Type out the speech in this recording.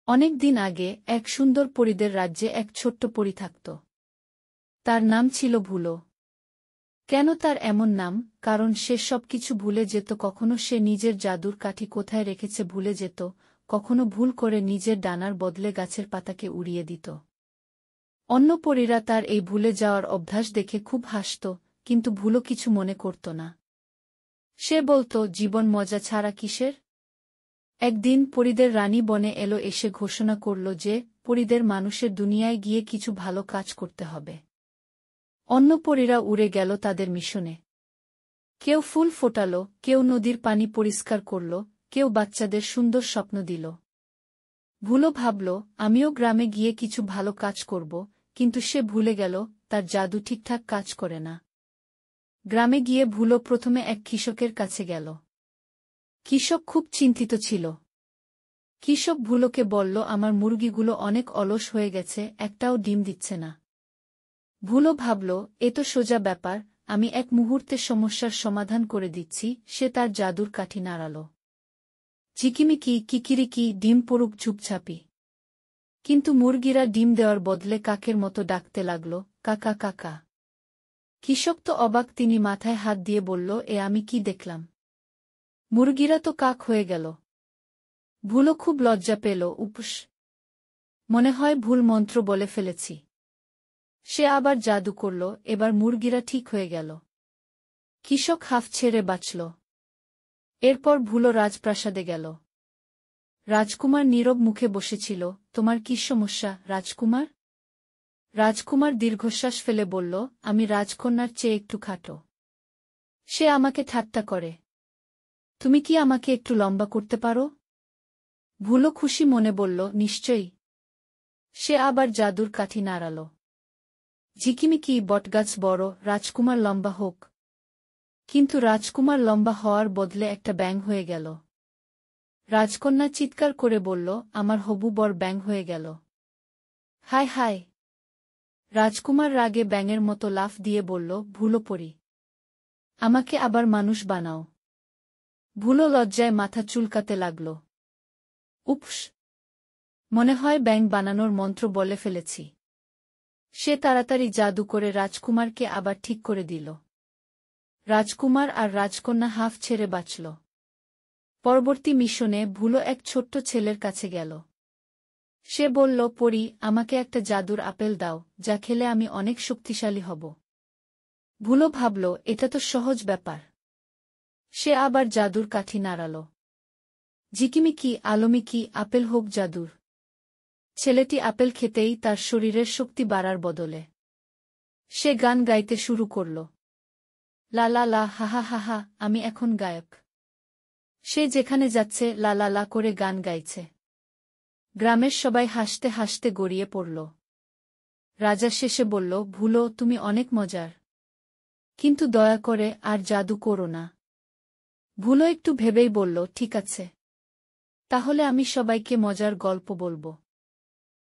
অনেক দিন আগে এক সুন্দর পরীদের রাজ্যে এক ছোট্ট পরী থাকত। তার নাম ছিল ভুলো। কেন তার এমন নাম? কারণ সে সবকিছু ভুলে যেত। কখনো সে নিজের জাদুর কাঠি কোথায় রেখেছে ভুলে যেত, কখনো ভুল করে নিজের ডানার বদলে গাছের পাতাকে উড়িয়ে দিত। অন্য পরীরা তার এই ভুলে যাওয়ার অভ্যাস দেখে খুব হাসত, কিন্তু ভুলো কিছু মনে করত না। সে বলত, জীবন মজা ছাড়া কিসের? একদিন পরীদের রানী বনে এলো, এসে ঘোষণা করল যে পরীদের মানুষের দুনিয়ায় গিয়ে কিছু ভালো কাজ করতে হবে। অন্য পরীরা উড়ে গেল তাদের মিশনে। কেউ ফুল ফোটাল, কেউ নদীর পানি পরিষ্কার করল, কেউ বাচ্চাদের সুন্দর স্বপ্ন দিল। ভুলো ভাবল, আমিও গ্রামে গিয়ে কিছু ভালো কাজ করব, কিন্তু সে ভুলে গেল তার জাদু ঠিকঠাক কাজ করে না। গ্রামে গিয়ে ভুলো প্রথমে এক কৃষকের কাছে গেল। কৃষক খুব চিন্তিত ছিল। কৃষক ভুলোকে বলল, আমার মুরগিগুলো অনেক অলস হয়ে গেছে, একটাও ডিম দিচ্ছে না। ভুলো ভাবল, এ তো সোজা ব্যাপার, আমি এক মুহূর্তে সমস্যার সমাধান করে দিচ্ছি। সে তার জাদুর কাঠি নাড়াল। চিকিমিকি কিকিরিকি, ডিম পড়ুক ঝুপঝাপি। কিন্তু মুরগিরা ডিম দেওয়ার বদলে কাকের মতো ডাকতে লাগল, কাকা কাকা। কৃষক তো অবাক, তিনি মাথায় হাত দিয়ে বলল, এ আমি কি দেখলাম? মুরগিরা তো কাক হয়ে গেল। ভুলো খুব লজ্জা পেল, উপস, মনে হয় ভুল মন্ত্র বলে ফেলেছি। সে আবার জাদু করল, এবার মুরগিরা ঠিক হয়ে গেল। কৃষক হাঁফ ছেড়ে বাঁচল। এরপর ভুলো রাজপ্রাসাদে গেল। রাজকুমার নীরব মুখে বসেছিল। তোমার কি সমস্যা, রাজকুমার? রাজকুমার দীর্ঘশ্বাস ফেলে বলল, আমি রাজকন্যার চেয়ে একটু খাটো। সে আমাকে ঠাট্টা করে। তুমি কি আমাকে একটু লম্বা করতে পারো? ভুলো খুশি মনে বলল, নিশ্চয়ই। সে আবার জাদুর কাঠি নাড়াল। ঝিকিমিকি বটগাছ বড়, রাজকুমার লম্বা হোক। কিন্তু রাজকুমার লম্বা হওয়ার বদলে একটা ব্যাঙ হয়ে গেল। রাজকন্যা চিৎকার করে বলল, আমার হবু বর ব্যাঙ হয়ে গেল। হায় হায়! রাজকুমার রাগে ব্যাঙের মতো লাফ দিয়ে বলল, ভুলো পরী, আমাকে আবার মানুষ বানাও। ভুলো লজ্জায় মাথা চুলকাতে লাগল। উপস, মনে হয় ব্যাঙ বানানোর মন্ত্র বলে ফেলেছি। সে তাড়াতাড়ি জাদু করে রাজকুমারকে আবার ঠিক করে দিল। রাজকুমার আর রাজকন্যা হাঁফ ছেড়ে বাঁচল। পরবর্তী মিশনে ভুলো এক ছোট্ট ছেলের কাছে গেল। সে বলল, পরী, আমাকে একটা জাদুর আপেল দাও, যা খেলে আমি অনেক শক্তিশালী হব। ভুলো ভাবল, এটা তো সহজ ব্যাপার। সে আবার জাদুর কাঠি নাড়াল। ঝিকিমিকি আলোমিকি, আপেল হোক জাদুর। ছেলেটি আপেল খেতেই তার শরীরের শক্তি বাড়ার বদলে সে গান গাইতে শুরু করল। লা লা লা, হা হা হা হা, আমি এখন গায়ক। সে যেখানে যাচ্ছে লা লা লা করে গান গাইছে। গ্রামের সবাই হাসতে হাসতে গড়িয়ে পড়ল। রাজা শেষে বলল, ভুলো, তুমি অনেক মজার, কিন্তু দয়া করে আর জাদু করো না। ভুলো একটু ভেবেই বলল, ঠিক আছে, তাহলে আমি সবাইকে মজার গল্প বলবো।